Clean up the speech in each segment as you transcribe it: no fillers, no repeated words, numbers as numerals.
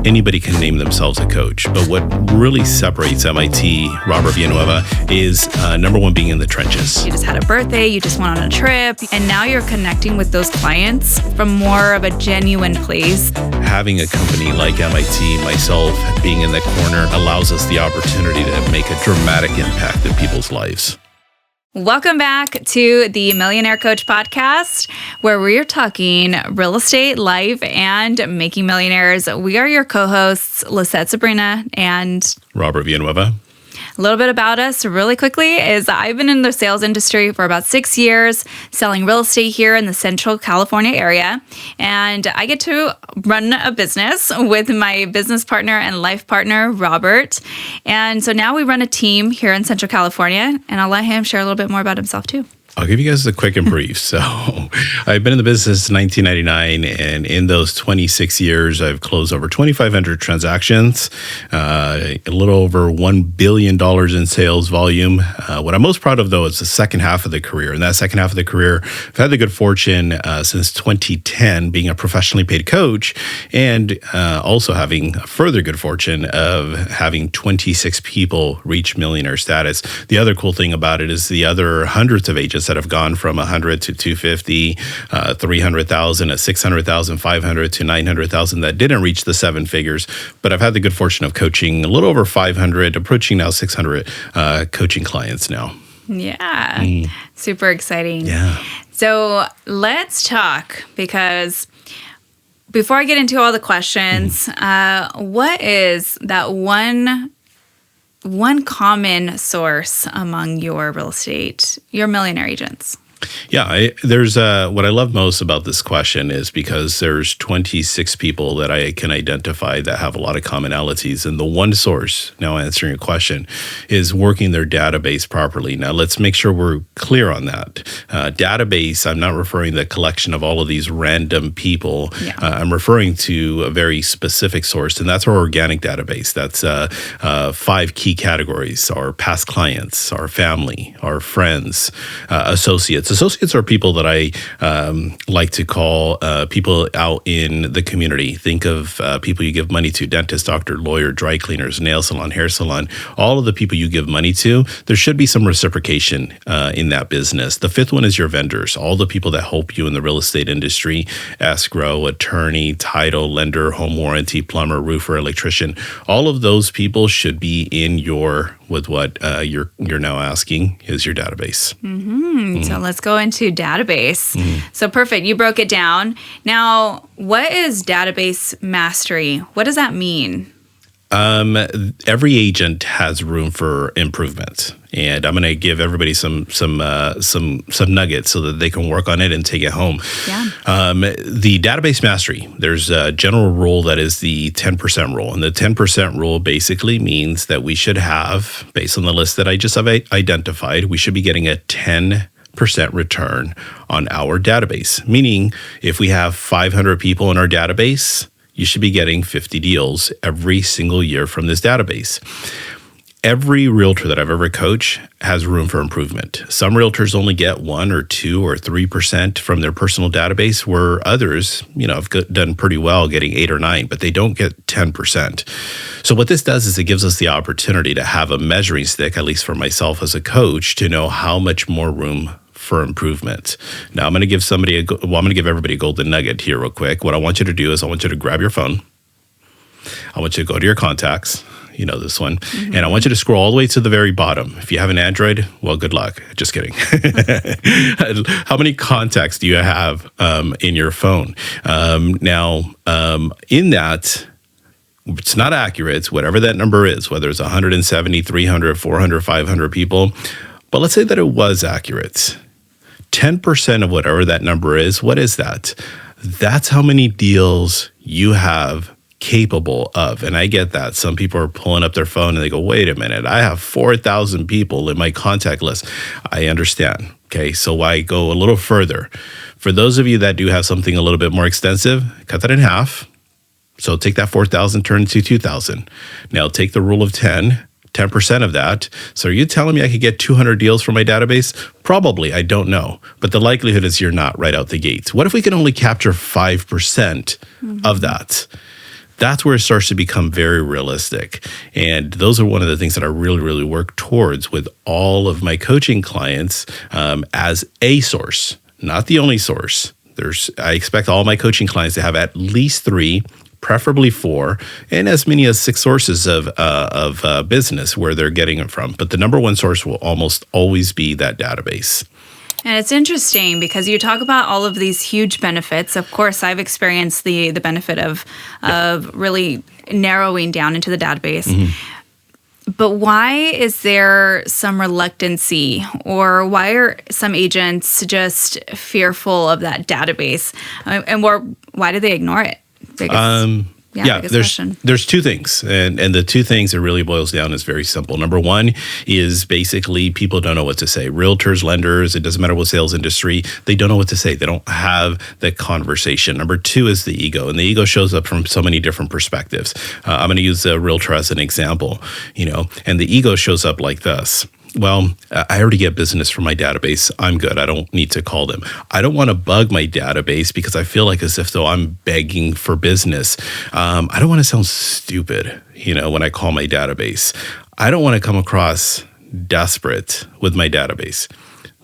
anybody can name themselves a coach. But what really separates MIT, Robert Villanueva, is number one, being in the trenches. You just had a birthday, you just went on a trip, and now you're connecting with those clients from more of a genuine place. Having a company like MIT, myself, being in the corner allows us the opportunity to make a dramatic impact in people's lives. Welcome back to the Millionaire Coach Podcast, where we're talking real estate, life, and making millionaires. We are your co-hosts, Lisette Sabrina and Robert Villanueva. A little bit about us really quickly is I've been in the sales industry for about 6 years, selling real estate here in the Central California area. And I get to run a business with my business partner and life partner, Robert. And so now we run a team here in Central California, and I'll let him share a little bit more about himself too. I'll give you guys a quick and brief. So I've been in the business since 1999, and in those 26 years, I've closed over 2,500 transactions, a little over $1 billion in sales volume. What I'm most proud of, though, is the second half of the career. And that second half of the career, I've had the good fortune since 2010 being a professionally paid coach, and also having a further good fortune of having 26 people reach millionaire status. The other cool thing about it is the other hundreds of agents that have gone from 100 to 250, 300,000, 600,000, 500 to 900,000 that didn't reach the seven figures. But I've had the good fortune of coaching a little over 500, approaching now 600 coaching clients now. Yeah, super exciting. Yeah. So let's talk, because before I get into all the questions, what is that one common source among your millionaire agents? Yeah, there's what I love most about this question is because there's 26 people that I can identify that have a lot of commonalities. And the one source, now answering your question, is working their database properly. Now, let's make sure we're clear on that. Database, I'm not referring to the collection of all of these random people. Yeah. I'm referring to a very specific source, and that's our organic database. That's 5 key categories: our past clients, our family, our friends, associates. Associates are people that I like to call people out in the community. Think of people you give money to: dentist, doctor, lawyer, dry cleaners, nail salon, hair salon. All of the people you give money to, there should be some reciprocation in that business. The fifth one is your vendors, all the people that help you in the real estate industry: escrow, attorney, title, lender, home warranty, plumber, roofer, electrician. All of those people should be in with what you're now asking is your database. So let's go into database. So perfect. You broke it down. Now, what is database mastery? What does that mean? Every agent has room for improvement, and I'm going to give everybody some nuggets so that they can work on it and take it home. Yeah. The database mastery, there's a general rule that is the 10% rule, and the 10% rule basically means that we should have, based on the list that I just have identified, we should be getting a 10% return on our database. Meaning, if we have 500 people in our database, you should be getting 50 deals every single year from this database. Every realtor that I've ever coached has room for improvement. Some realtors only get 1 or 2 or 3% from their personal database, where others, have done pretty well getting 8 or 9, but they don't get 10%. So what this does is it gives us the opportunity to have a measuring stick, at least for myself as a coach, to know how much more room for improvement. Now, I'm going to give everybody a golden nugget here real quick. What I want you to do is I want you to grab your phone. I want you to go to your contacts. You know this one. And I want you to scroll all the way to the very bottom. If you have an Android, well, good luck. Just kidding. How many contacts do you have in your phone? Now, in that, it's not accurate, whatever that number is, whether it's 170, 300, 400, 500 people. But let's say that it was accurate. 10% of whatever that number is, what is that? That's how many deals you have capable of. And I get that. Some people are pulling up their phone and they go, wait a minute, I have 4,000 people in my contact list. I understand. Okay, so I go a little further. For those of you that do have something a little bit more extensive, cut that in half. So take that 4,000, turn it to 2,000. Now take the rule of 10% of that. So are you telling me I could get 200 deals from my database? Probably, I don't know. But the likelihood is you're not right out the gate. What if we can only capture 5% of that? That's where it starts to become very realistic. And those are one of the things that I really, really work towards with all of my coaching clients as a source, not the only source. I expect all my coaching clients to have at least 3, preferably 4, and as many as 6 sources of business where they're getting it from. But the number one source will almost always be that database. And it's interesting because you talk about all of these huge benefits. Of course, I've experienced the benefit of really narrowing down into the database. Mm-hmm. But why is there some reluctancy, or why are some agents just fearful of that database? And why do they ignore it? There's 2 things. And the 2 things it really boils down is very simple. Number one is basically people don't know what to say. Realtors, lenders, it doesn't matter what sales industry, they don't know what to say. They don't have that conversation. Number 2 is the ego. And the ego shows up from so many different perspectives. I'm going to use a realtor as an example, and the ego shows up like this. Well, I already get business from my database. I'm good. I don't need to call them. I don't want to bug my database because I feel like as if though I'm begging for business. I don't want to sound stupid, when I call my database. I don't want to come across desperate with my database.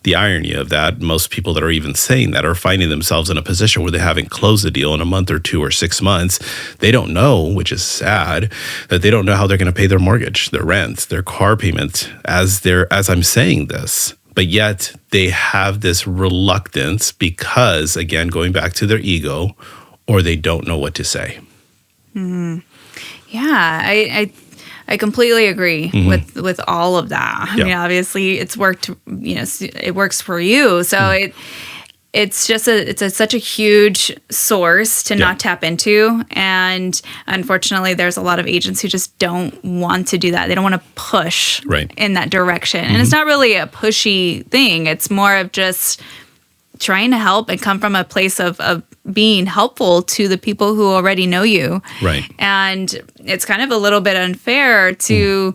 The irony of that, most people that are even saying that are finding themselves in a position where they haven't closed a deal in a month or 2 or 6 months. They don't know, which is sad, that they don't know how they're going to pay their mortgage, their rent, their car payment as I'm saying this. But yet they have this reluctance because, again, going back to their ego, or they don't know what to say. Mm-hmm. Yeah, I completely agree with all of that. I mean, obviously, it's worked. It works for you. So it's such a huge source to not tap into, and unfortunately, there's a lot of agents who just don't want to do that. They don't want to push in that direction, and it's not really a pushy thing. It's more of just trying to help and come from a place of being helpful to the people who already know you. Right. And it's kind of a little bit unfair to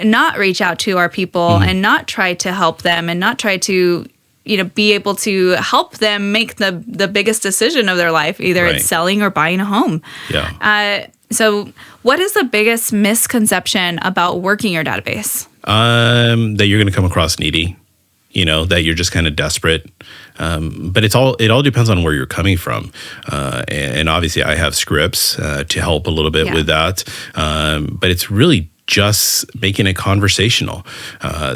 not reach out to our people and not try to help them and not try to, be able to help them make the biggest decision of their life. Either it's selling or buying a home. Yeah. So what is the biggest misconception about working your database? That you're going to come across needy. That you're just kind of desperate. But it all depends on where you're coming from. And obviously I have scripts to help a little bit with that. But it's really just making it conversational.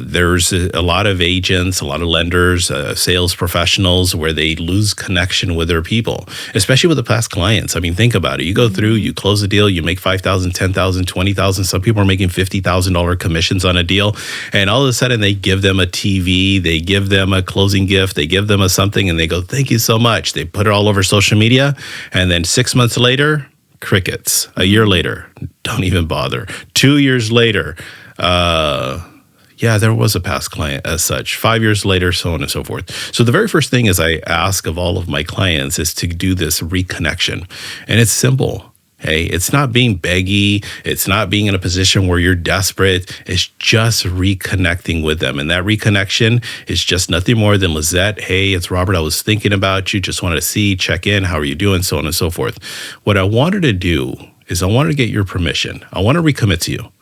There's a lot of agents, a lot of lenders, sales professionals where they lose connection with their people, especially with the past clients. I mean, think about it. You go through, you close a deal, you make $5,000, $10,000, $20,000. Some people are making $50,000 commissions on a deal. And all of a sudden they give them a TV, they give them a closing gift, they give them a something, and they go, thank you so much. They put it all over social media. And then 6 months later, crickets. A year later, don't even bother. 2 years later, there was a past client as such. 5 years later, so on and so forth. So the very first thing is I ask of all of my clients is to do this reconnection. And it's simple. Hey, it's not being beggy. It's not being in a position where you're desperate. It's just reconnecting with them. And that reconnection is just nothing more than, Lizette, hey, it's Robert. I was thinking about you. Just wanted to see, check in. How are you doing? So on and so forth. What I wanted to do is I wanted to get your permission. I want to recommit to you.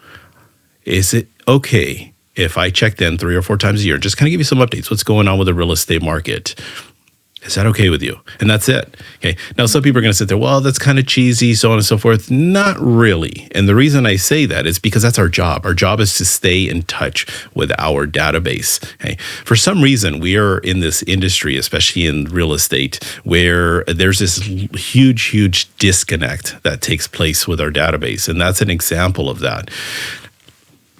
Is it okay if I checked in 3 or 4 times a year, just kind of give you some updates? What's going on with the real estate market? Is that okay with you? And that's it. Okay. Now, some people are going to sit there, well, that's kind of cheesy, so on and so forth. Not really. And the reason I say that is because that's our job. Our job is to stay in touch with our database. Okay. For some reason, we are in this industry, especially in real estate, where there's this huge disconnect that takes place with our database. And that's an example of that.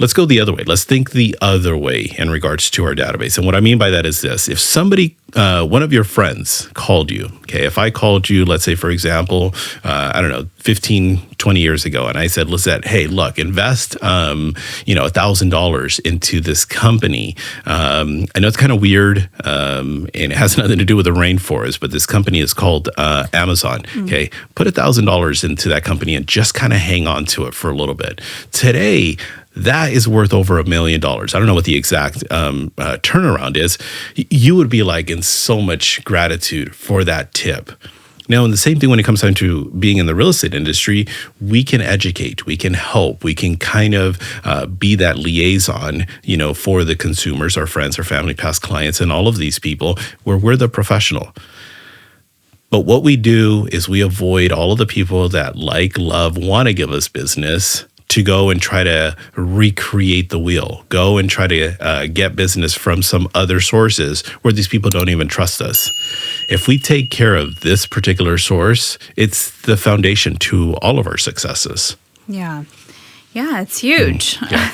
Let's go the other way. Let's think the other way in regards to our database. And what I mean by that is this. If somebody, one of your friends called you, okay, if I called you, let's say, for example, 15, 20 years ago, and I said, Lizette, hey, look, invest, $1,000 into this company. I know it's kind of weird, and it has nothing to do with the rainforest, but this company is called Amazon, okay? Put $1,000 into that company and just kind of hang on to it for a little bit. Today, that is worth over $1 million. I don't know what the exact turnaround is. You would be like in so much gratitude for that tip. Now, in the same thing when it comes down to being in the real estate industry, we can educate, we can help, we can kind of be that liaison, for the consumers, our friends, our family, past clients, and all of these people where we're the professional. But what we do is we avoid all of the people that love, want to give us business to go and try to recreate the wheel, go and try to get business from some other sources where these people don't even trust us. If we take care of this particular source, it's the foundation to all of our successes. Yeah. Yeah, it's huge. Yeah.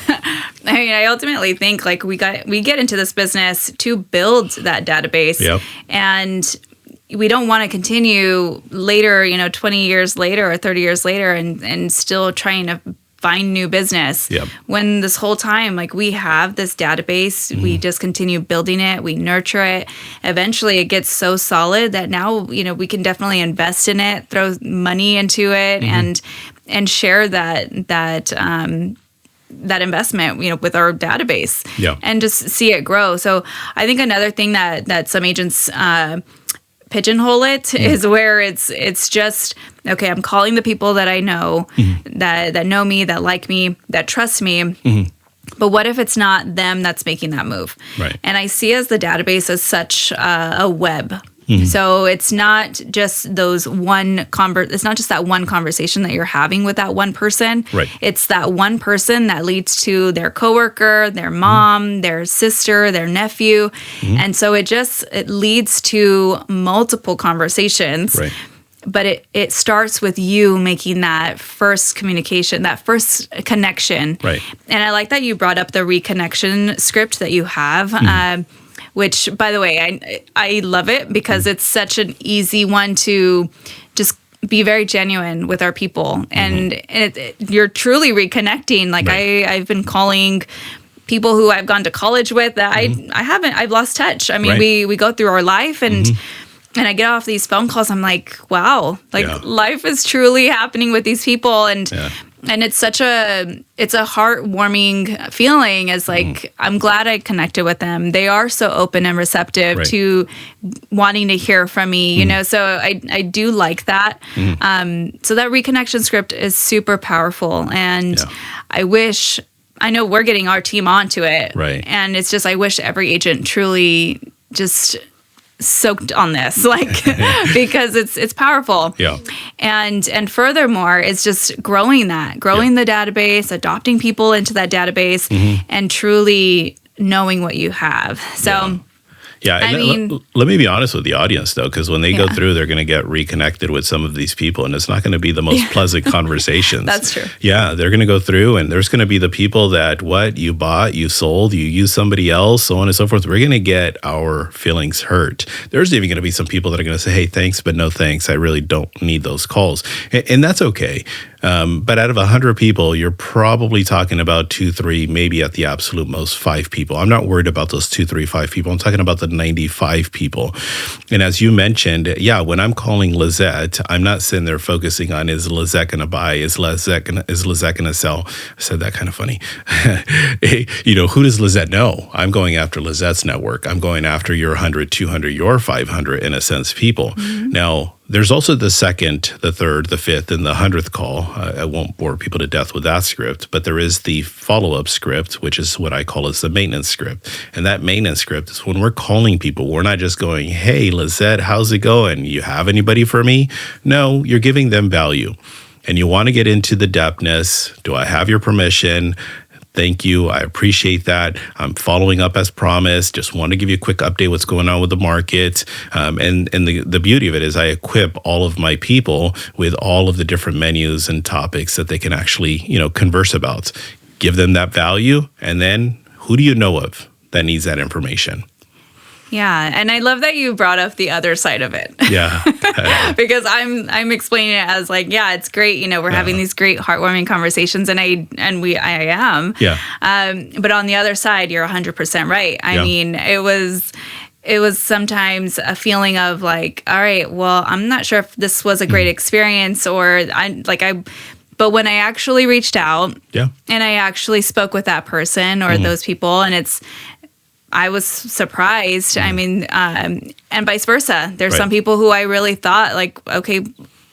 I mean, I ultimately think like we get into this business to build that database. Yep. And we don't want to continue later, 20 years later or 30 years later and still trying to find new business. Yep. When this whole time, like we have this database, we just continue building it, we nurture it. Eventually it gets so solid that now, we can definitely invest in it, throw money into it and share that investment, with our database and just see it grow. So I think another thing that some agents pigeonhole it is where it's just, okay, I'm calling the people that I know, that know me, that like me, that trust me. But what if it's not them that's making that move? Right. And I see as the database as such a web. So it's not just it's not just that one conversation that you're having with that one person. Right. It's that one person that leads to their coworker, their mom, their sister, their nephew. And so it leads to multiple conversations. Right. But it starts with you making that first communication, that first connection. Right. And I like that you brought up the reconnection script that you have. Which, by the way, I love it because it's such an easy one to just be very genuine with our people. And you're truly reconnecting. Like I've been calling people who I've gone to college with that I've lost touch. I mean, we go through our life and I get off these phone calls. I'm like, wow, life is truly happening with these people. And it's such it's a heartwarming feeling as like, I'm glad I connected with them. They are so open and receptive to wanting to hear from me, so I do like that. So that reconnection script is super powerful. And I know we're getting our team onto it. Right. And it's just, I wish every agent truly just soaked on this, because it's powerful. Yeah. And furthermore, it's just growing the database, adopting people into that database, and truly knowing what you have. So Yeah, let me be honest with the audience, though, because when they go through, they're going to get reconnected with some of these people, and it's not going to be the most pleasant conversations. That's true. Yeah, they're going to go through, and there's going to be the people that, you bought, you sold, you used somebody else, so on and so forth. We're going to get our feelings hurt. There's even going to be some people that are going to say, hey, thanks, but no thanks. I really don't need those calls. And that's okay. But out of 100 people, you're probably talking about 2, 3, maybe at the absolute most 5 people. I'm not worried about those 2, 3, 5 people. I'm talking about the 95 people. And as you mentioned, when I'm calling Lizette, I'm not sitting there focusing on, is Lizette going to buy? Is Lizette going to sell? I said that kind of funny. Who does Lizette know? I'm going after Lizette's network. I'm going after your 100, 200, your 500, in a sense, people. Now, there's also the second, the third, the fifth, and the 100th call. I won't bore people to death with that script, but there is the follow-up script, which is what I call as the maintenance script. And that maintenance script is when we're calling people, we're not just going, hey, Lizette, how's it going? You have anybody for me? No, you're giving them value. And you want to get into the depthness. Do I have your permission? Thank you. I appreciate that. I'm following up as promised. Just want to give you a quick update what's going on with the market. And the beauty of it is I equip all of my people with all of the different menus and topics that they can actually, converse about. Give them that value. And then who do you know of that needs that information? Yeah, and I love that you brought up the other side of it. Yeah. Because I'm explaining it as like, it's great, we're having these great heartwarming conversations, and I am. Yeah. But on the other side, you're 100% right. I mean, it was sometimes a feeling of like, all right, well, I'm not sure if this was a great experience, or but when I actually reached out and I actually spoke with that person or those people, and I was surprised. I mean, and vice versa. There's Right. some people who I really thought like, okay,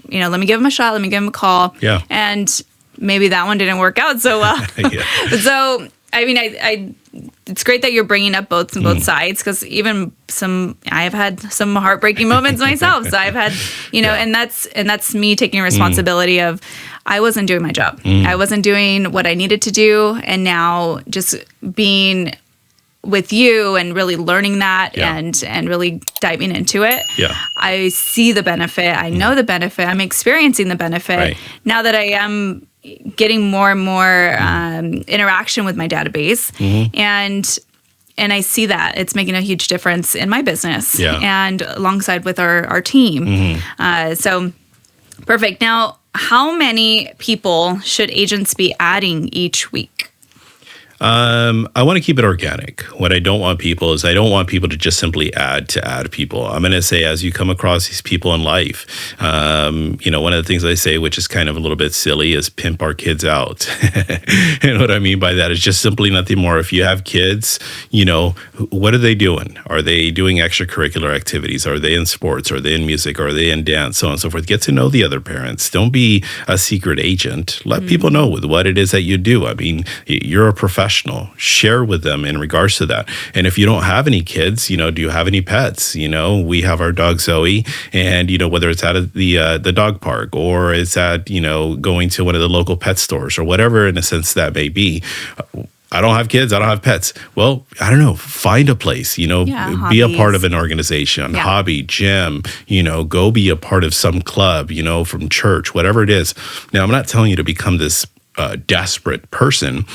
let me give them a shot. Let me give them a call. Yeah. And maybe that one didn't work out so well. Yeah. So, I mean, I it's great that you're bringing up both sides, because even I have had some heartbreaking moments myself. So I've had, and that's me taking responsibility of, I wasn't doing my job. I wasn't doing what I needed to do. And now just being with you and really learning that and really diving into it. Yeah. I see the benefit. I know the benefit. I'm experiencing the benefit. Right. Now that I am getting more and more interaction with my database, and I see that it's making a huge difference in my business and alongside with our team. So perfect. Now, how many people should agents be adding each week? I want to keep it organic. What I don't want people is, I don't want people to just simply add people. I'm going to say, as you come across these people in life, one of the things I say, which is kind of a little bit silly, is pimp our kids out. And what I mean by that is just simply nothing more. If you have kids, what are they doing? Are they doing extracurricular activities? Are they in sports? Are they in music? Are they in dance? So on and so forth. Get to know the other parents. Don't be a secret agent. Let people know with what it is that you do. I mean, you're a professional. Share with them in regards to that. And if you don't have any kids, do you have any pets? We have our dog Zoe, and whether it's at the dog park, or it's at going to one of the local pet stores, or whatever in a sense that may be. I don't have kids. I don't have pets. Well, I don't know. Find a place, be a part of an organization, hobby, gym, go be a part of some club, from church, whatever it is. Now, I'm not telling you to become this desperate person,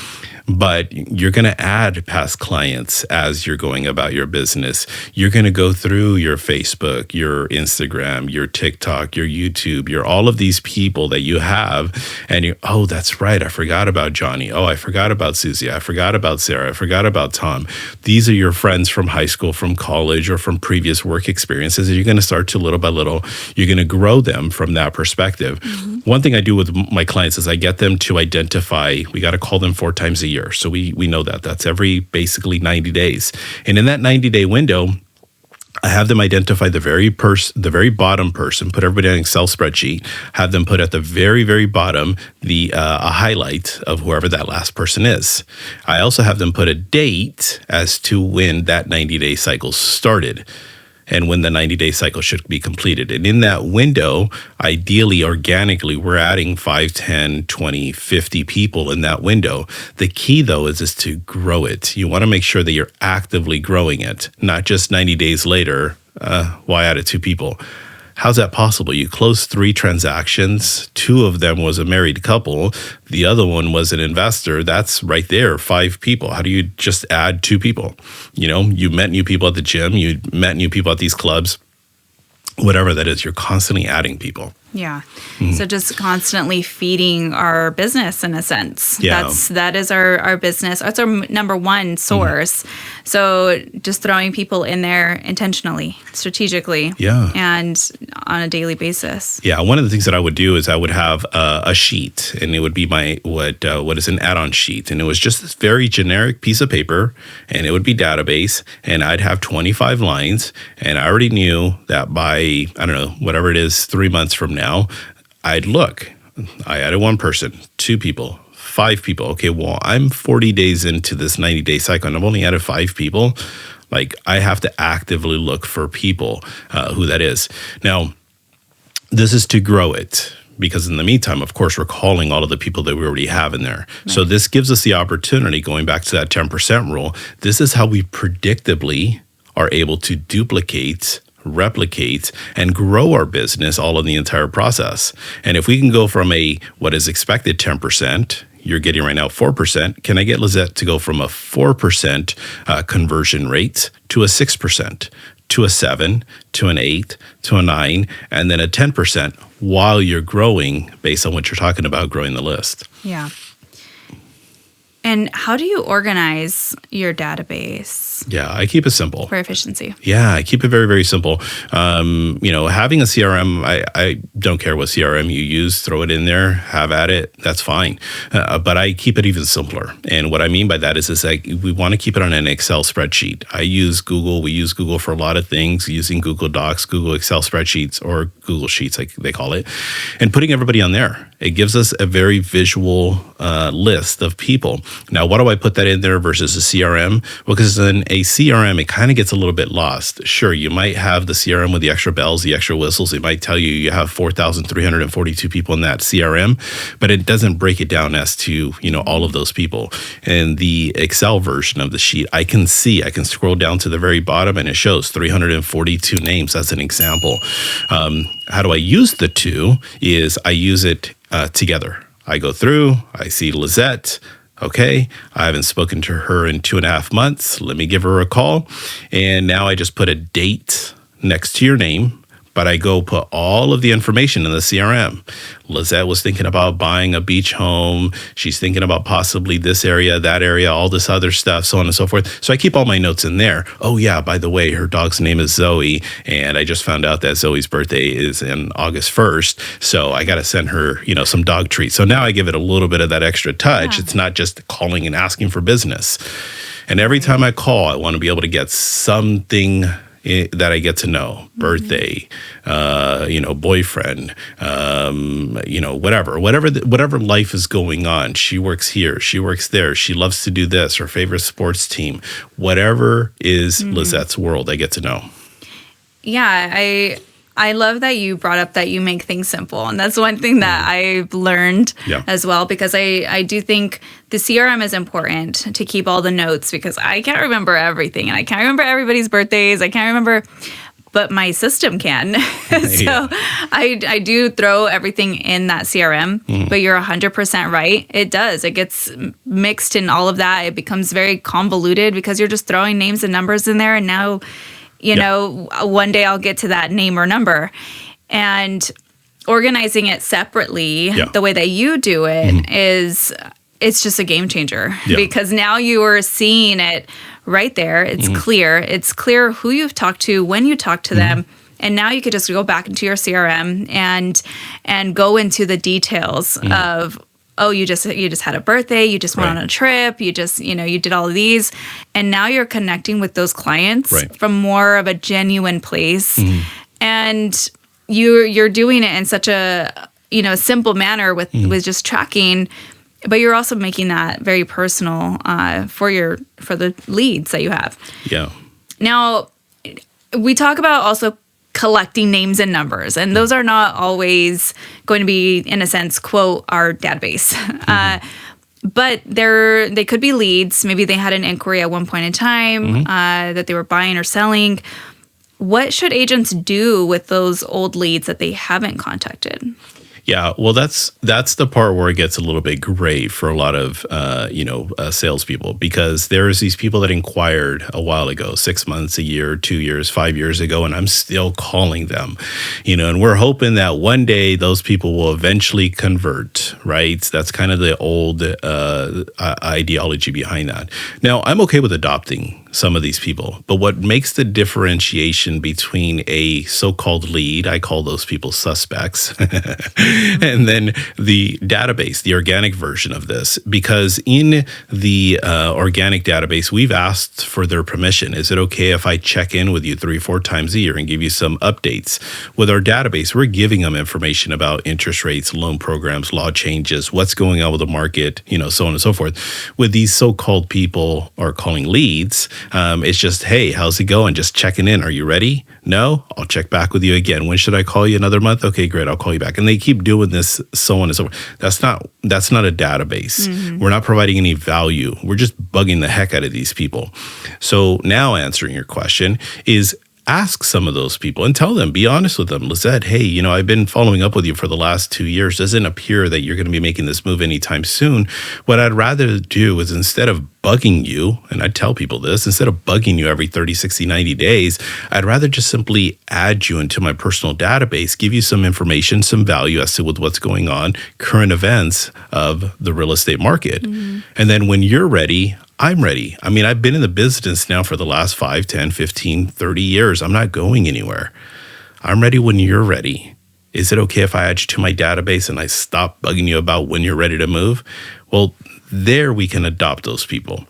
but you're going to add past clients as you're going about your business. You're going to go through your Facebook, your Instagram, your TikTok, your YouTube, all of these people that you have. And oh, that's right. I forgot about Johnny. Oh, I forgot about Susie. I forgot about Sarah. I forgot about Tom. These are your friends from high school, from college, or from previous work experiences. And you're going to start to little by little, you're going to grow them from that perspective. One thing I do with my clients is I get them to identify, we got to call them 4 times a year. So we know that. That's every basically 90 days. And in that 90-day window, I have them identify the very bottom person, put everybody on an Excel spreadsheet, have them put at the very, very bottom a highlight of whoever that last person is. I also have them put a date as to when that 90-day cycle started, and when the 90-day cycle should be completed. And in that window, ideally, organically, we're adding 5, 10, 20, 50 people in that window. The key, though, is to grow it. You want to make sure that you're actively growing it, not just 90 days later, I added 2 people. How's that possible? You closed 3 transactions. 2 of them was a married couple. The other one was an investor. That's right there, 5 people. How do you just add 2 people? You met new people at the gym. You met new people at these clubs. Whatever that is, you're constantly adding people. Yeah. So just constantly feeding our business in a sense. Yeah. That is our business. That's our number one source. So just throwing people in there intentionally, strategically, and on a daily basis. Yeah. One of the things that I would do is I would have a sheet, and it would be my what is an add-on sheet, and it was just this very generic piece of paper, and it would be database, and I'd have 25 lines, and I already knew that by, I don't know, whatever it is, 3 months from now, I'd look. I added 1 person, 2 people, 5 people. Okay, well, I'm 40 days into this 90-day cycle, and I've only added 5 people. Like, I have to actively look for people, who that is. Now, this is to grow it, because in the meantime, of course, we're calling all of the people that we already have in there. Right. So this gives us the opportunity, going back to that 10% rule, this is how we predictably are able to duplicate, replicate, and grow our business all in the entire process. And if we can go from what is expected 10%, you're getting right now 4%, can I get Lizette to go from a 4% conversion rate to a 6%, to a 7, to an 8, to a 9, and then a 10% while you're growing based on what you're talking about, growing the list? Yeah. And how do you organize your database? Yeah, I keep it simple. for efficiency. Yeah, I keep it very, very simple. Having a CRM, I don't care what CRM you use, throw it in there, have at it, that's fine. But I keep it even simpler. And what I mean by that is like we want to keep it on an Excel spreadsheet. I use Google. We use Google for a lot of things, using Google Docs, Google Excel spreadsheets, or Google Sheets, like they call it, and putting everybody on there. It gives us a very visual list of people. Now, why do I put that in there versus a CRM? Well, because in a CRM, it kind of gets a little bit lost. Sure, you might have the CRM with the extra bells, the extra whistles. It might tell you have 4,342 people in that CRM, but it doesn't break it down as to, all of those people. And the Excel version of the sheet, I can scroll down to the very bottom and it shows 342 names. That's an example. How do I use the two is I use it together. I go through, I see Lizette. Okay, I haven't spoken to her in 2.5 months. Let me give her a call. And now I just put a date next to your name, but I go put all of the information in the CRM. Lizette was thinking about buying a beach home. She's thinking about possibly this area, that area, all this other stuff, so on and so forth. So I keep all my notes in there. Oh yeah, by the way, her dog's name is Zoe, and I just found out that Zoe's birthday is in August 1st. So I got to send her, some dog treats. So now I give it a little bit of that extra touch. Yeah. It's not just calling and asking for business. And every time I call, I want to be able to get something that I get to know, birthday, boyfriend, whatever life is going on. She works here, she works there, she loves to do this, her favorite sports team, whatever is Lizette's world, I get to know. Yeah, I love that you brought up that you make things simple. And that's one thing that I've learned as well, because I do think the CRM is important to keep all the notes, because I can't remember everything. And I can't remember everybody's birthdays. I can't remember, but my system can. So I do throw everything in that CRM, but you're 100% right. It does. It gets mixed in all of that. It becomes very convoluted because you're just throwing names and numbers in there. And now, one day I'll get to that name or number, and organizing it separately the way that you do it it's just a game changer, because now you are seeing it right there. It's clear. It's clear who you've talked to, when you talk to them. And now you could just go back into your CRM and go into the details of, oh, you just had a birthday, you just went on a trip, you just, you did all of these. And now you're connecting with those clients from more of a genuine place. And you're doing it in such a, simple manner with just tracking, but you're also making that very personal for the leads that you have. Yeah. Now, we talk about also collecting names and numbers, and those are not always going to be, in a sense, quote, our database. But they could be leads. Maybe they had an inquiry at one point in time that they were buying or selling. What should agents do with those old leads that they haven't contacted? Yeah, well, that's the part where it gets a little bit gray for a lot of salespeople, because there's these people that inquired a while ago, 6 months, a year, 2 years, 5 years ago, and I'm still calling them, and we're hoping that one day those people will eventually convert, right? That's kind of the old ideology behind that. Now, I'm okay with adopting some of these people, but what makes the differentiation between a so-called lead, I call those people suspects, and then the database, the organic version of this, because in the organic database, we've asked for their permission. Is it okay if I check in with you 3-4 times a year and give you some updates? With our database, we're giving them information about interest rates, loan programs, law changes, what's going on with the market, so on and so forth. With these so-called people or calling leads, it's just, hey, how's it going? Just checking in. Are you ready? No? I'll check back with you again. When should I call you? Another month? Okay, great. I'll call you back. And they keep doing this, so on and so forth. That's not a database. We're not providing any value. We're just bugging the heck out of these people. So now answering your question is, ask some of those people and tell them, be honest with them. Lizette, hey, I've been following up with you for the last 2 years. Doesn't appear that you're going to be making this move anytime soon. What I'd rather do is, instead of bugging you, and I tell people this, instead of bugging you every 30, 60, 90 days, I'd rather just simply add you into my personal database, give you some information, some value as to what's going on, current events of the real estate market. And then when you're ready, I'm ready. I mean, I've been in the business now for the last 5, 10, 15, 30 years. I'm not going anywhere. I'm ready when you're ready. Is it okay if I add you to my database and I stop bugging you about when you're ready to move? Well, there we can adopt those people.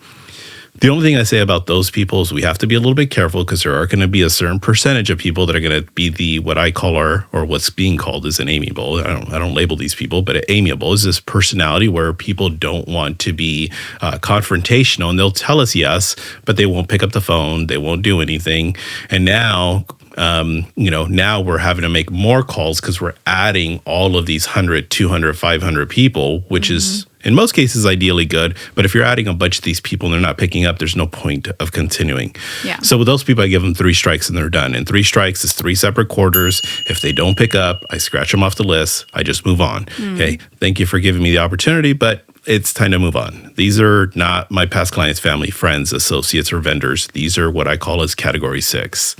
The only thing I say about those people is we have to be a little bit careful because there are going to be a certain percentage of people that are going to be what I call or what's being called is an amiable. I don't label these people, but amiable is this personality where people don't want to be confrontational, and they'll tell us yes, but they won't pick up the phone. They won't do anything. And now, now we're having to make more calls because we're adding all of these 100, 200, 500 people, which is in most cases ideally good. But if you're adding a bunch of these people and they're not picking up, there's no point of continuing. Yeah. So with those people, I give them 3 strikes and they're done. And 3 strikes is 3 separate quarters. If they don't pick up, I scratch them off the list. I just move on. Okay. Thank you for giving me the opportunity, but it's time to move on. These are not my past clients, family, friends, associates, or vendors. These are what I call as category 6.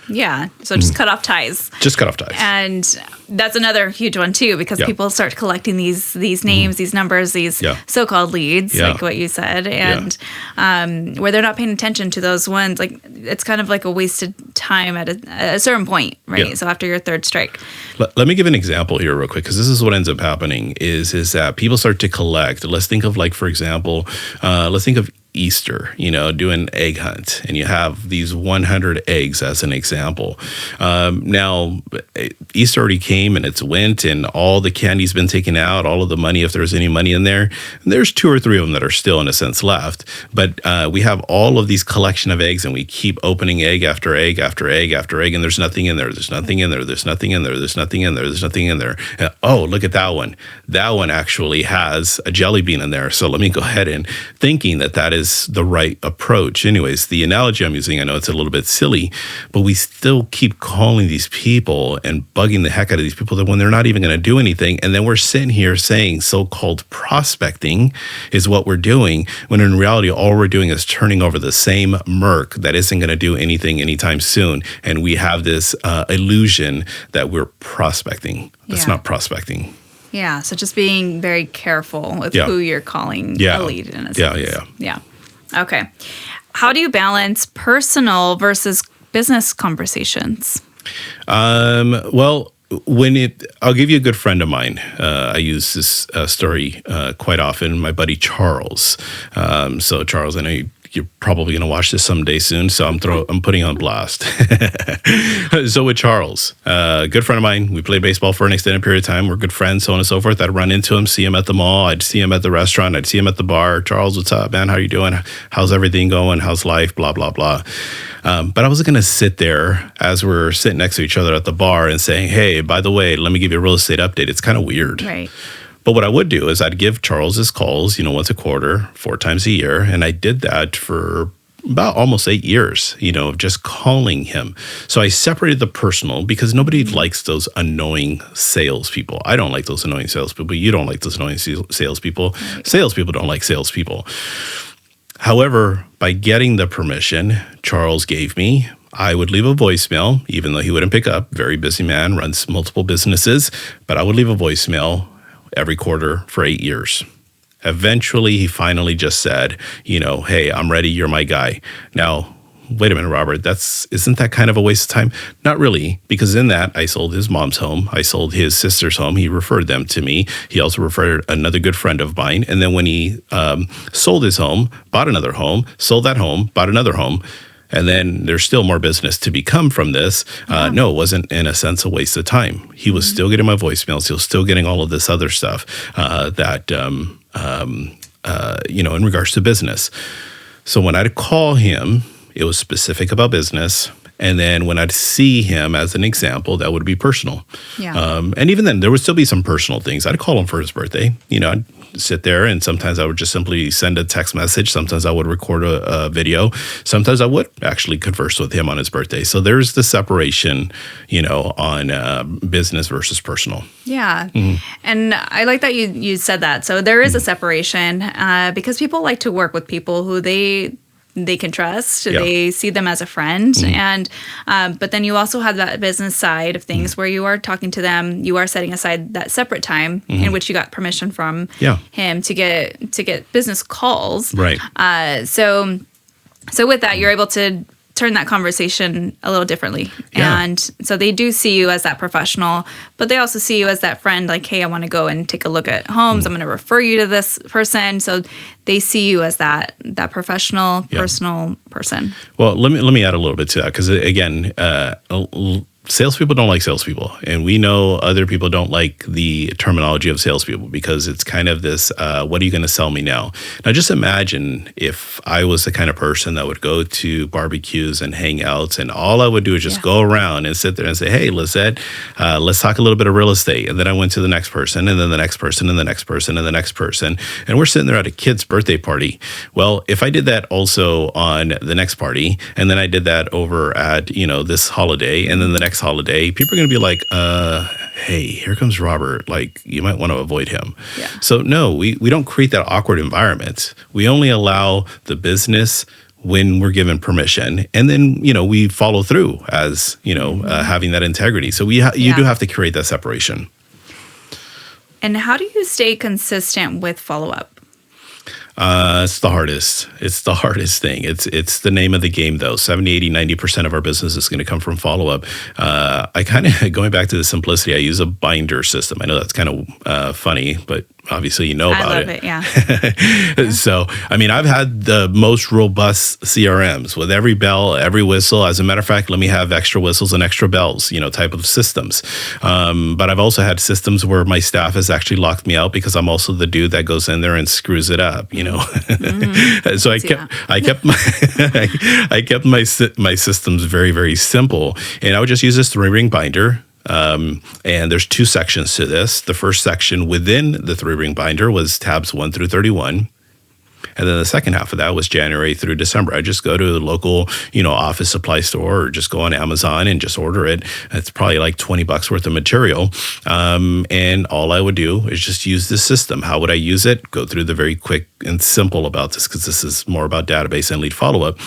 Yeah. So just cut off ties. Just cut off ties. And that's another huge one too, because people start collecting these names, these numbers, these so-called leads, like what you said, and where they're not paying attention to those ones. Like it's kind of like a wasted time at a certain point, right? Yeah. So after your 3rd strike. Let me give an example here real quick, because this is what ends up happening is that people start to collect. Let's think of for example, let's think of Easter, doing egg hunt, and you have these 100 eggs as an example. Now, Easter already came and it's went, and all the candy's been taken out, all of the money, if there's any money in there. And there's 2 or 3 of them that are still, in a sense, left. But we have all of these collection of eggs, and we keep opening egg after egg after egg after egg, and there's nothing in there. There's nothing in there. There's nothing in there. There's nothing in there. There's nothing in there. Oh, look at that one. That one actually has a jelly bean in there. So let me go ahead and thinking that is the right approach. Anyways, the analogy I'm using, I know it's a little bit silly, but we still keep calling these people and bugging the heck out of these people that when they're not even going to do anything. And then we're sitting here saying so-called prospecting is what we're doing, when in reality, all we're doing is turning over the same murk that isn't going to do anything anytime soon. And we have this illusion that we're prospecting. That's not prospecting. Yeah, so just being very careful with who you're calling a lead in a sense. Yeah. Okay. How do you balance personal versus business conversations? Well, I'll give you a good friend of mine. I use this story quite often. My buddy Charles. So Charles, I know you're probably going to watch this someday soon, so I'm putting on blast. So with Charles, good friend of mine, we played baseball for an extended period of time. We're good friends, so on and so forth. I'd run into him, see him at the mall. I'd see him at the restaurant. I'd see him at the bar. Charles, what's up, man? How you doing? How's everything going? How's life? Blah, blah, blah. But I wasn't going to sit there as we're sitting next to each other at the bar and saying, hey, by the way, let me give you a real estate update. It's kind of weird. Right. But what I would do is I'd give Charles his calls, once a quarter, 4 times a year. And I did that for about almost 8 years, of just calling him. So I separated the personal because nobody likes those annoying salespeople. I don't like those annoying salespeople. You don't like those annoying salespeople. Right. Salespeople don't like salespeople. However, by getting the permission Charles gave me, I would leave a voicemail, even though he wouldn't pick up. Very busy man, runs multiple businesses, but I would leave a voicemail every quarter for 8 years. Eventually, he finally just said, hey, I'm ready. You're my guy. Now, wait a minute, Robert, isn't that kind of a waste of time? Not really, because in that, I sold his mom's home. I sold his sister's home. He referred them to me. He also referred another good friend of mine. And then when he sold his home, bought another home, sold that home, bought another home, and then there's still more business to become from this. No, it wasn't, in a sense, a waste of time. He was still getting my voicemails. He was still getting all of this other stuff in regards to business. So when I'd call him, it was specific about business. And then when I'd see him as an example, that would be personal. Yeah. And even then, there would still be some personal things. I'd call him for his birthday. I'd sit there, and sometimes I would just simply send a text message. Sometimes I would record a video. Sometimes I would actually converse with him on his birthday. So there's the separation, on business versus personal. Yeah. Mm-hmm. And I like that you said that. So there is a separation because people like to work with people who they they can trust. Yeah. They see them as a friend. And but then you also have that business side of things where you are talking to them. You are setting aside that separate time in which you got permission from him to get business calls. Right. So with that, you're able to turn that conversation a little differently. Yeah. And so they do see you as that professional, but they also see you as that friend, like, hey, I want to go and take a look at homes. I'm going to refer you to this person. So they see you as that professional, personal person. Well, let me add a little bit to that, because again, salespeople don't like salespeople, and we know other people don't like the terminology of salespeople because it's kind of this, what are you going to sell me now? Now, just imagine if I was the kind of person that would go to barbecues and hangouts, and all I would do is just go around and sit there and say, hey, Lizette, let's talk a little bit of real estate. And then I went to the next person, and then the next person, and the next person, and the next person. And we're sitting there at a kid's birthday party. Well, if I did that also on the next party, and then I did that over at, this holiday, and then the next holiday, people are going to be like, hey, here comes Robert. Like, you might want to avoid him. Yeah. So no, we don't create that awkward environment. We only allow the business when we're given permission. And then, we follow through as, having that integrity. So you do have to create that separation. And how do you stay consistent with follow-up? It's the hardest. It's the hardest thing. It's the name of the game, though. 70, 80, 90% of our business is going to come from follow-up. I kind of, going back to the simplicity, I use a binder system. I know that's kind of funny, but obviously you know about it. I love it, yeah. So, I've had the most robust CRMs with every bell, every whistle. As a matter of fact, let me have extra whistles and extra bells, type of systems. But I've also had systems where my staff has actually locked me out because I'm also the dude that goes in there and screws it up, So I kept my systems very, very simple, and I would just use this 3-ring binder. And there's 2 sections to this. The first section within the 3-ring binder was tabs 1 through 31. And then the second half of that was January through December. I just go to the local, office supply store, or just go on Amazon and just order it. It's probably like $20 worth of material. And all I would do is just use this system. How would I use it? Go through the very quick and simple about this, because this is more about database and lead follow-up.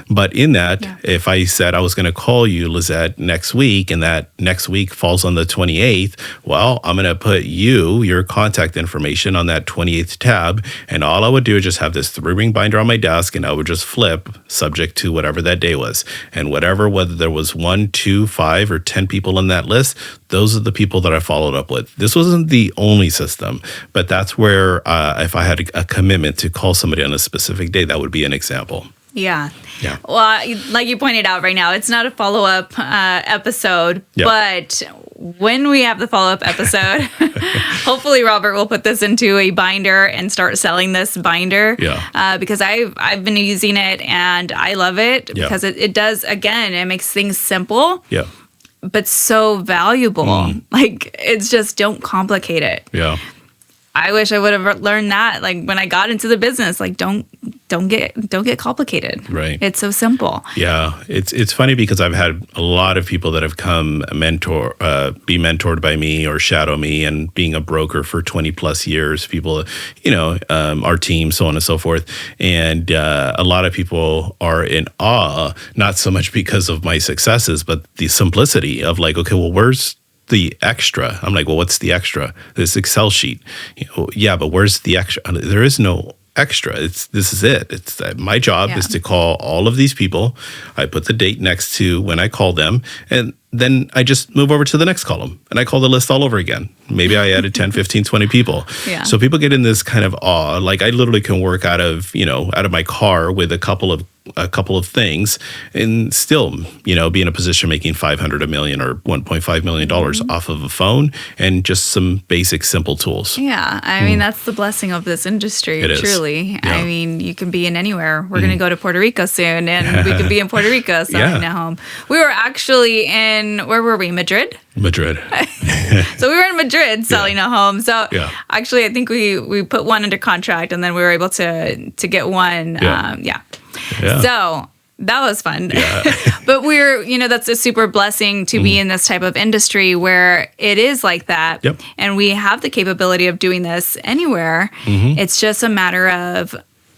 But in that, if I said I was going to call you, Lizette, next week, and that next week falls on the 28th, well, I'm going to put your contact information on that 28th tab. And all I would do is just have this 3-ring binder on my desk, and I would just flip subject to whatever that day was. And whether there was 1, 2, 5, or 10 people in that list, those are the people that I followed up with. This wasn't the only system, but that's where if I had a commitment to call somebody on a specific day, that would be an example. Yeah. Well, like you pointed out right now, it's not a follow-up episode, but when we have the follow-up episode, hopefully Robert will put this into a binder and start selling this binder. Because I've been using it and I love it because it does, again, it makes things simple. But so valuable. Like, it's just, don't complicate it. I wish I would have learned that, like, when I got into the business. Like, don't get complicated. Right. It's so simple. Yeah. It's funny because I've had a lot of people that have come be mentored by me or shadow me, and being a broker for 20 plus years, people, our team, so on and so forth. And a lot of people are in awe, not so much because of my successes, but the simplicity of like, okay, well, where's the extra? I'm like, well, what's the extra? This Excel sheet. Yeah, but where's the extra? There is no extra. This is it. It's my job is to call all of these people. I put the date next to when I call them, and then I just move over to the next column and I call the list all over again. Maybe I added 10, 15, 20 people. So people get in this kind of awe. Like, I literally can work out of my car with a couple of things and still, be in a position making $500, $1 million, or $1.5 million off of a phone and just some basic, simple tools. Yeah. I mean, that's the blessing of this industry, truly. Yeah. I mean, you can be in anywhere. We're going to go to Puerto Rico soon, and we could be in Puerto Rico selling a home. We were actually where were we? Madrid. So we were in Madrid selling a home. So actually, I think we put one under contract, and then we were able to get one. So that was fun. But that's a super blessing to be in this type of industry where it is like that. And we have the capability of doing this anywhere. It's just a matter of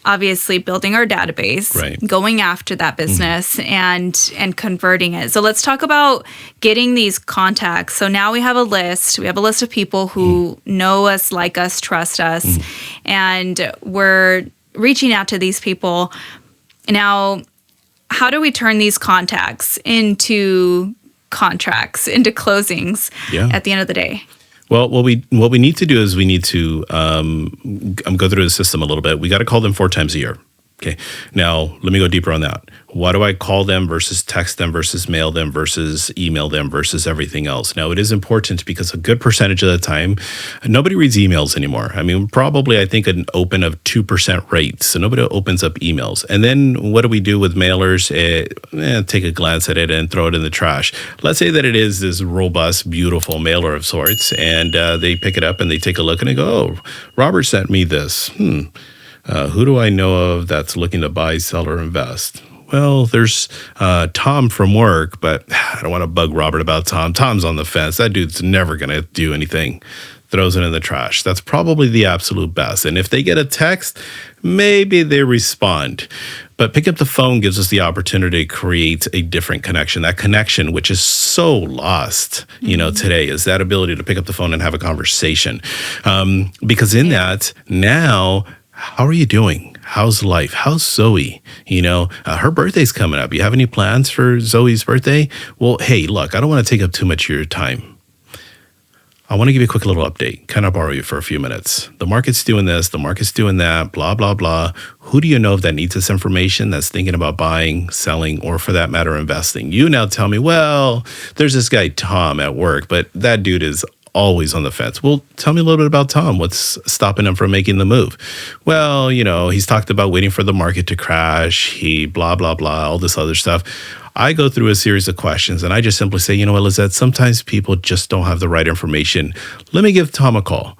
obviously building our database, Right. going after that business and converting it. So let's talk about getting these contacts. So now we have a list. We have a list of people who know us, like us, trust us, and we're reaching out to these people. Now, how do we turn these contacts into contracts, into closings at the end of the day? Well, what we need to do is we need to go through the system a little bit. We got to call them 4 times a year. Okay. Now, let me go deeper on that. Why do I call them versus text them versus mail them versus email them versus everything else? Now, it is important because a good percentage of the time, nobody reads emails anymore. I mean, probably I think an open of 2% rate. So nobody opens up emails. And then what do we do with mailers? Take a glance at it and throw it in the trash. Let's say that it is this robust, beautiful mailer of sorts, and they pick it up and they take a look and they go, oh, Robert sent me this. Who do I know of that's looking to buy, sell, or invest? Well, there's Tom from work, but I don't want to bug Robert about Tom. Tom's on the fence. That dude's never going to do anything. Throws it in the trash. That's probably the absolute best. And if they get a text, maybe they respond. But pick up the phone gives us the opportunity to create a different connection. That connection, which is so lost, today, is that ability to pick up the phone and have a conversation. Because in that, now, how are you doing? How's life? How's Zoe? Her birthday's coming up. You have any plans for Zoe's birthday? Well, hey, look, I don't want to take up too much of your time. I want to give you a quick little update. Can I borrow you for a few minutes? The market's doing this. The market's doing that. Blah, blah, blah. Who do you know that needs this information, that's thinking about buying, selling, or for that matter, investing? You now tell me, well, there's this guy, Tom, at work, but that dude is always on the fence. Well, tell me a little bit about Tom. What's stopping him from making the move? Well, he's talked about waiting for the market to crash. He blah, blah, blah, all this other stuff. I go through a series of questions and I just simply say, you know what, Lizette, sometimes people just don't have the right information. Let me give Tom a call.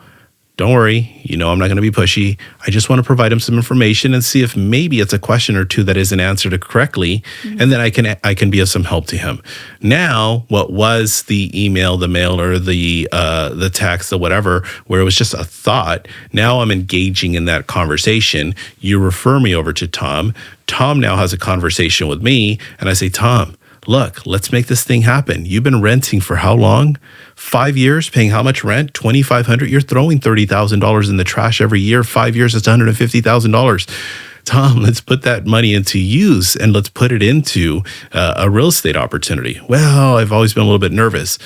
Don't worry, I'm not going to be pushy. I just want to provide him some information and see if maybe it's a question or two that isn't answered correctly, and then I can be of some help to him. Now, what was the email, the mail, or the text, or whatever, where it was just a thought, now I'm engaging in that conversation. You refer me over to Tom. Tom now has a conversation with me, and I say, Tom, look, let's make this thing happen. You've been renting for how long? 5 years, paying how much rent? $2,500. You're throwing $30,000 in the trash every year. 5 years, it's $150,000. Tom, let's put that money into use and let's put it into a real estate opportunity. Well, I've always been a little bit nervous.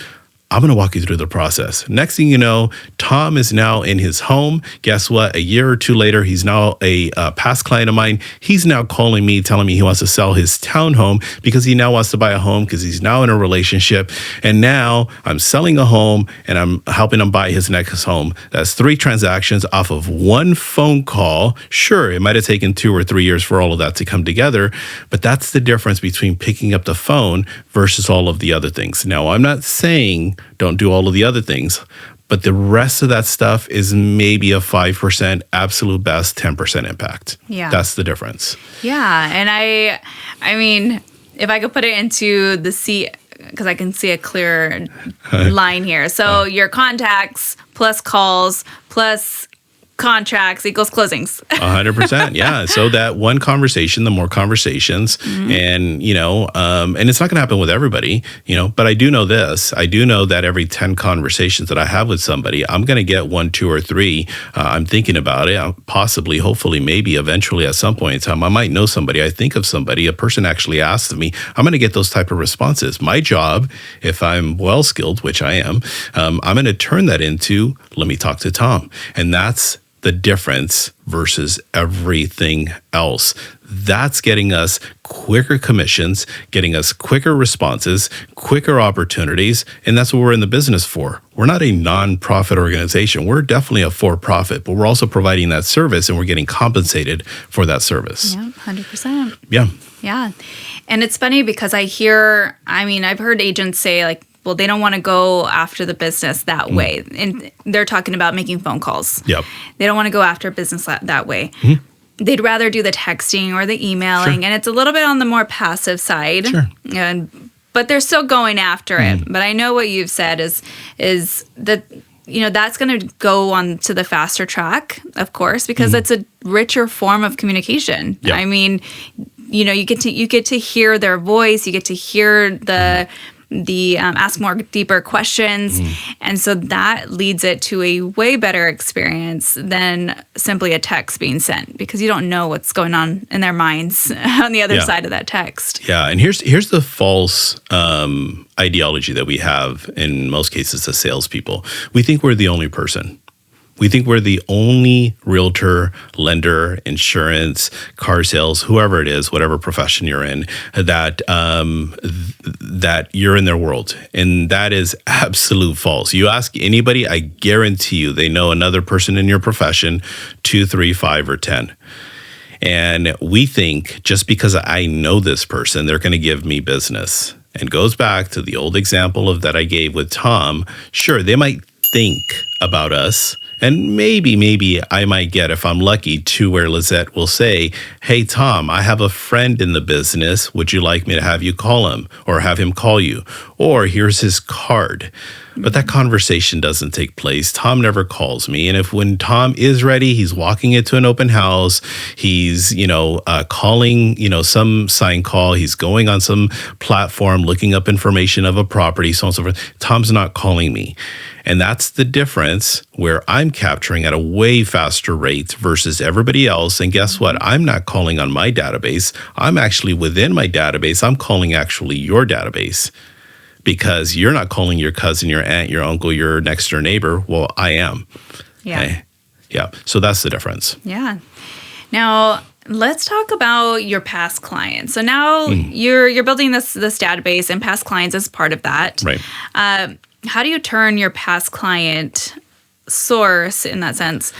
I'm going to walk you through the process. Next thing you know, Tom is now in his home. Guess what? A year or two later, he's now a past client of mine. He's now calling me, telling me he wants to sell his townhome because he now wants to buy a home because he's now in a relationship. And now I'm selling a home and I'm helping him buy his next home. That's 3 transactions off of 1 phone call. Sure, it might have taken 2 or 3 years for all of that to come together, but that's the difference between picking up the phone versus all of the other things. Now, I'm not saying don't do all of the other things, but the rest of that stuff is maybe a 5%, absolute best 10% impact. Yeah. That's the difference. Yeah. And I mean, if I could put it into the because I can see a clear line here. So your contacts plus calls plus contracts equals closings. 100%. Yeah. So that one conversation, the more conversations, and, and it's not going to happen with everybody, but I do know this. I do know that every 10 conversations that I have with somebody, I'm going to get 1, 2, or 3. I'm thinking about it. Possibly, hopefully, maybe eventually at some point in time, I might know somebody. I think of somebody, a person actually asks me, I'm going to get those type of responses. My job, if I'm well skilled, which I am, I'm going to turn that into, let me talk to Tom. And that's the difference versus everything else. That's getting us quicker commissions, getting us quicker responses, quicker opportunities, and that's what we're in the business for. We're not a non-profit organization. We're definitely a for-profit, but we're also providing that service and we're getting compensated for that service. Yeah, 100%. Yeah. Yeah. And it's funny because I've heard agents say well, they don't want to go after the business that way. And they're talking about making phone calls. Yep. They don't want to go after business that way. They'd rather do the texting or the emailing. Sure. And it's a little bit on the more passive side. Sure. But they're still going after it. But I know what you've said is that that's going to go on to the faster track, of course, because it's a richer form of communication. Yeah. I mean, you get to hear their voice, you get to hear the ask more deeper questions. And so that leads it to a way better experience than simply a text being sent, because you don't know what's going on in their minds on the other side of that text. Yeah. And here's the false ideology that we have in most cases as salespeople. We think we're the only person. We think we're the only realtor, lender, insurance, car sales, whoever it is, whatever profession you're in, that that you're in their world. And that is absolute false. You ask anybody, I guarantee you they know another person in your profession, 2, 3, 5, or 10. And we think just because I know this person, they're going to give me business. And goes back to the old example of that I gave with Tom. Sure, they might think about us. And maybe I might get, if I'm lucky, to where Lizette will say, hey, Tom, I have a friend in the business. Would you like me to have you call him or have him call you? Or here's his card. But that conversation doesn't take place. Tom never calls me. And if when Tom is ready, he's walking into an open house, he's, calling, some sign call, he's going on some platform, looking up information of a property, so on and so forth. Tom's not calling me. And that's the difference where I'm capturing at a way faster rate versus everybody else. And guess what? I'm not calling on my database. I'm actually within my database. I'm calling actually your database. Because you're not calling your cousin, your aunt, your uncle, your next door neighbor. Well, I am. Yeah. Okay? Yeah. So that's the difference. Yeah. Now, let's talk about your past clients. So now you're building this database, and past clients is part of that. Right. How do you turn your past client source, in that sense,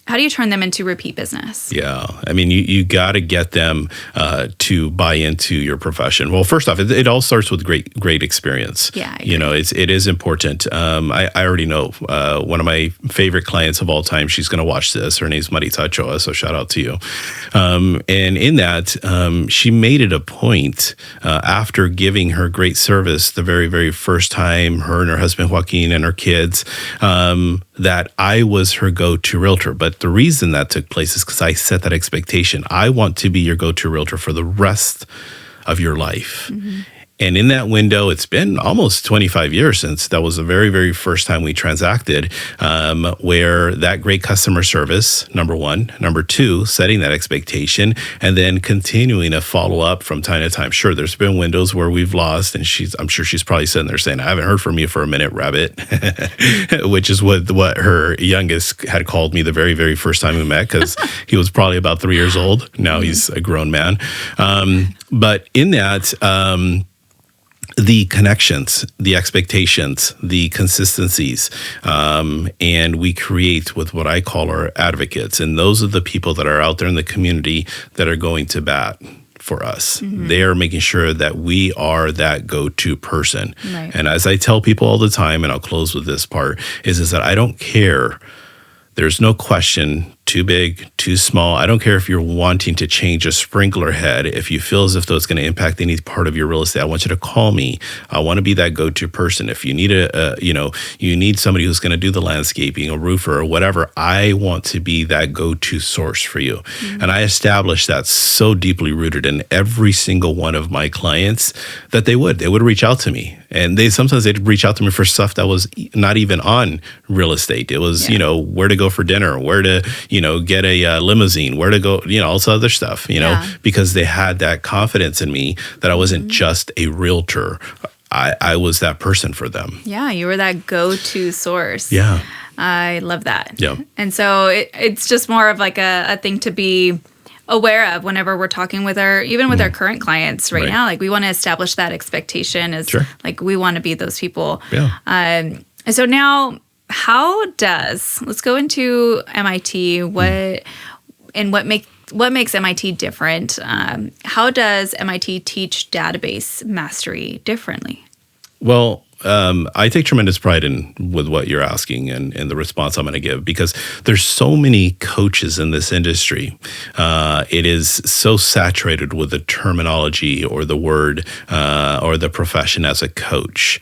how do you turn them into repeat business? Yeah. I mean, you got to get them to buy into your profession. Well, first off, it all starts with great experience. Yeah. It is important. I already know one of my favorite clients of all time, she's going to watch this. Her name's Marita Choa, so shout out to you. And in that, she made it a point after giving her great service the very, very first time, her and her husband, Joaquin, and her kids, that I was her go-to realtor. But the reason that took place is because I set that expectation. I want to be your go-to realtor for the rest of your life. Mm-hmm. And in that window, it's been almost 25 years since that was the very, very first time we transacted, where that great customer service, number one, number two, setting that expectation, and then continuing to follow up from time to time. Sure, there's been windows where we've lost, and I'm sure she's probably sitting there saying, I haven't heard from you for a minute, Rabbit, which is what her youngest had called me the very, very first time we met, because he was probably about 3 years old. Now he's a grown man. But in that, the connections, the expectations, the consistencies, and we create with what I call our advocates. And those are the people that are out there in the community that are going to bat for us. Mm-hmm. They are making sure that we are that go-to person. Right. And as I tell people all the time, and I'll close with this part, is that I don't care. There's no question, too big, too small. I don't care if you're wanting to change a sprinkler head. If you feel as if though it's going to impact any part of your real estate, I want you to call me. I want to be that go-to person. If you need you need somebody who's going to do the landscaping, a roofer, or whatever, I want to be that go-to source for you. Mm-hmm. And I established that so deeply rooted in every single one of my clients that they would reach out to me. And sometimes they'd reach out to me for stuff that was not even on real estate. It was, where to go for dinner, where to, get a limousine, where to go, all this other stuff, because they had that confidence in me that I wasn't just a realtor. I was that person for them. Yeah, you were that go-to source. Yeah. I love that. Yeah. And so it's just more of like a thing to be aware of whenever we're talking with our current clients right now. Like, we want to establish that expectation as like, we want to be those people. Yeah. And so now, let's go into MIT, what makes MIT different? How does MIT teach database mastery differently? Well, I take tremendous pride with what you're asking and the response I'm going to give, because there's so many coaches in this industry. It is so saturated with the terminology or the word or the profession as a coach.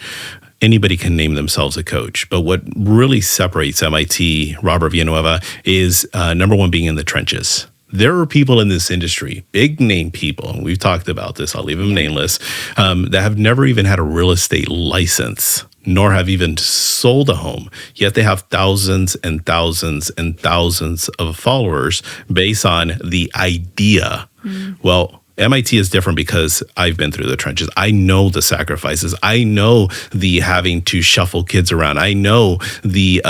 anybody can name themselves a coach. But what really separates MIT, Robert Villanueva, is number one, being in the trenches. There are people in this industry, big name people, and we've talked about this, I'll leave them nameless, that have never even had a real estate license, nor have even sold a home. Yet they have thousands and thousands and thousands of followers based on the idea. Well, MIT is different because I've been through the trenches. I know the sacrifices. I know the having to shuffle kids around. I know the,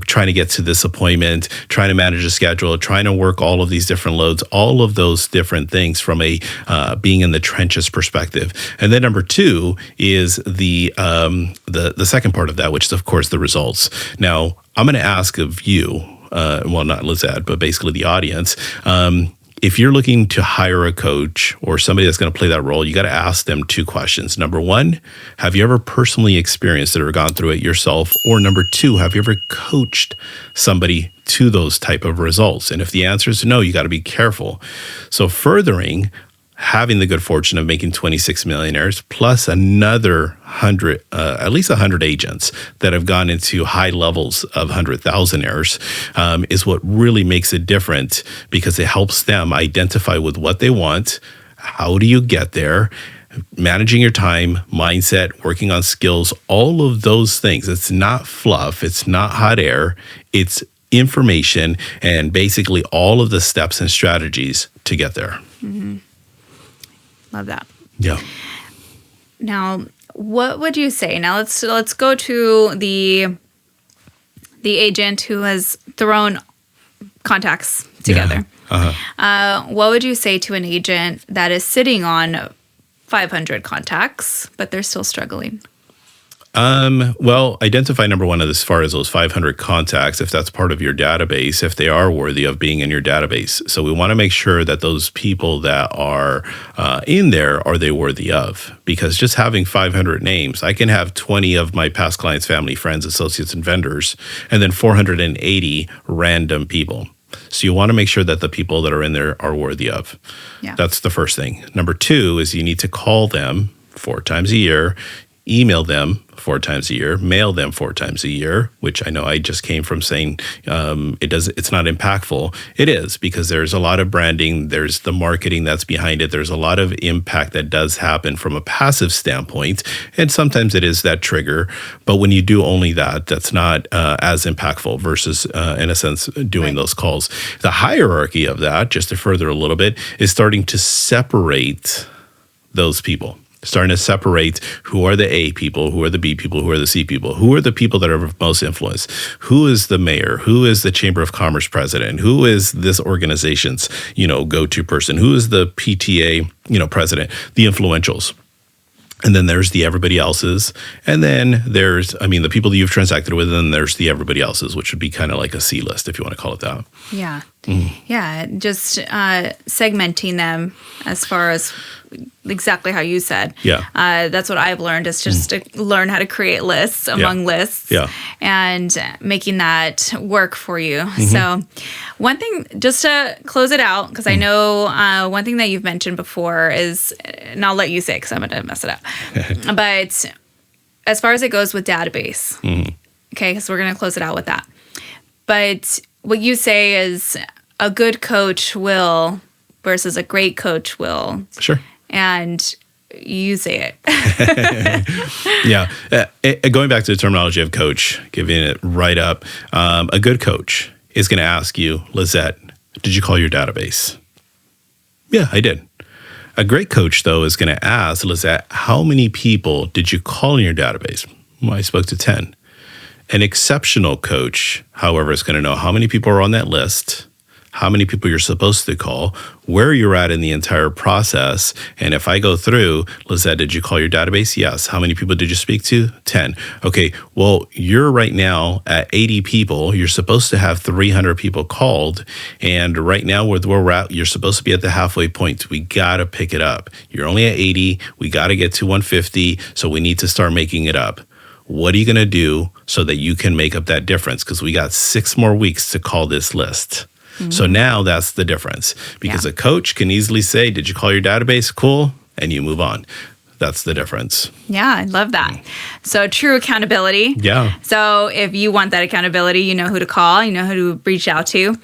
trying to get to this appointment, trying to manage a schedule, trying to work all of these different loads, all of those different things from a being in the trenches perspective. And then number two is the second part of that, which is, of course, the results. Now, I'm going to ask of you, well, not Lizette, but basically the audience, if you're looking to hire a coach or somebody that's going to play that role, you got to ask them two questions. Number one, have you ever personally experienced it or gone through it yourself? Or number two, have you ever coached somebody to those type of results? And if the answer is no, you got to be careful. So furthering, having the good fortune of making 26 millionaires plus another 100, at least 100 agents that have gone into high levels of 100,000aires is what really makes it different, because it helps them identify with what they want. How do you get there? Managing your time, mindset, working on skills, all of those things. It's not fluff. It's not hot air. It's information and basically all of the steps and strategies to get there. Mm-hmm. Love that. Yeah. Now, what would you say? Now let's go to the agent who has thrown contacts together. Yeah. What would you say to an agent that is sitting on 500 contacts, but they're still struggling? Well, identify number one as far as those 500 contacts, if that's part of your database, if they are worthy of being in your database. So we want to make sure that those people that are in there, are they worthy of? Because just having 500 names, I can have 20 of my past clients, family, friends, associates, and vendors, and then 480 random people. So you want to make sure that the people that are in there are worthy of. Yeah. That's the first thing. Number two is you need to call them 4 times a year, email them 4 times a year, mail them 4 times a year, which I know I just came from saying it's not impactful. It is, because there's a lot of branding, there's the marketing that's behind it, there's a lot of impact that does happen from a passive standpoint, and sometimes it is that trigger. But when you do only that, that's not as impactful versus, in a sense, doing those calls. The hierarchy of that, just to further a little bit, is starting to separate those people. Starting to separate who are the A people, who are the B people, who are the C people, who are the people that are of most influence, who is the mayor, who is the Chamber of Commerce president, who is this organization's, go-to person, who is the PTA, president, the influentials. And then there's the everybody else's. And then there's, the people that you've transacted with, and then there's the everybody else's, which would be kind of like a C list, if you want to call it that. Yeah. Yeah. Just segmenting them as far as exactly how you said. Yeah. That's what I've learned, is just to learn how to create lists among lists. Yeah. And making that work for you. So one thing, just to close it out, because I know one thing that you've mentioned before is, and I'll let you say it because I'm going to mess it up. But as far as it goes with database, okay, because we're going to close it out with that. But what you say is a good coach will versus a great coach will. Sure. And you say it. Yeah. Going back to the terminology of coach, giving it right up, a good coach is going to ask you, Lizette, did you call your database? Yeah, I did. A great coach, though, is going to ask, Lizette, how many people did you call in your database? Well, I spoke to 10. An exceptional coach, however, is going to know how many people are on that list, how many people you're supposed to call, where you're at in the entire process. And if I go through, Lizette, did you call your database? Yes. How many people did you speak to? 10. Okay, well, you're right now at 80 people. You're supposed to have 300 people called. And right now, with where we're at, you're supposed to be at the halfway point. We got to pick it up. You're only at 80. We got to get to 150. So we need to start making it up. What are you going to do so that you can make up that difference? Because we got 6 more weeks to call this list. So now that's the difference, because a coach can easily say, did you call your database? Cool. And you move on. That's the difference. Yeah, I love that. So true accountability. Yeah. So if you want that accountability, you know who to call, you know who to reach out to.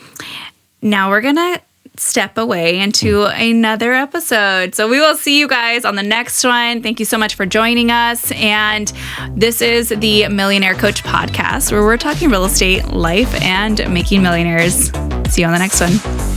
Now we're going to step away into another episode. So we will see you guys on the next one. Thank you so much for joining us. And this is the Millionaire Coach Podcast, where we're talking real estate, life, and making millionaires. See you on the next one.